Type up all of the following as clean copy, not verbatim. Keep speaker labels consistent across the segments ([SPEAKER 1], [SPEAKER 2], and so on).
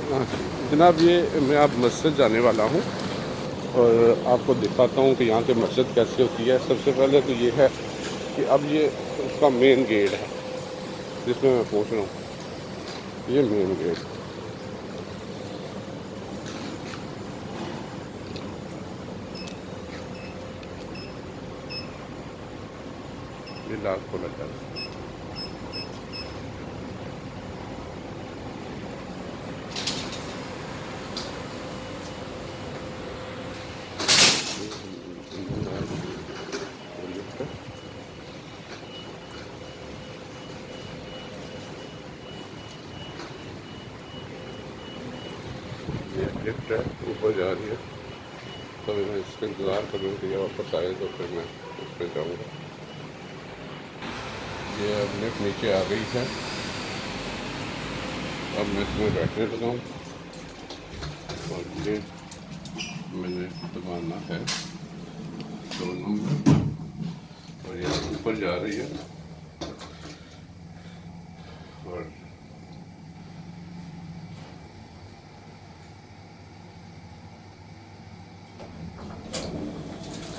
[SPEAKER 1] जनाब ये मैं अब मस्जिद जाने वाला हूँ और आपको दिखाता हूँ कि यहाँ की मस्जिद कैसी होती है। सबसे पहले तो ये है कि अब ये उसका मेन गेट है जिसमें मैं पहुँच रहा हूँ। ये मेन गेट, ये लाख को लगा है। ये लिफ्ट है, ऊपर जा रही है। तो मैं इसका इंतज़ार करूँ कि ये वापस आए तो फिर मैं उस पर जाऊँगा। ये अब लिफ्ट नीचे आ गई है। अब मैं इसमें बैठने लगा हूँ और ये मैंने दबाना है 2 नंबर और ये ऊपर जा रही है और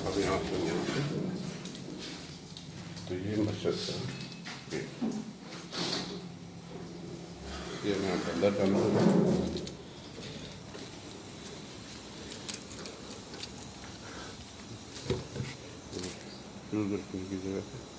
[SPEAKER 1] अब यहाँ से तो ये मस्जिद है। ये मैं अंदर डालूँगा। रखने की जगह है।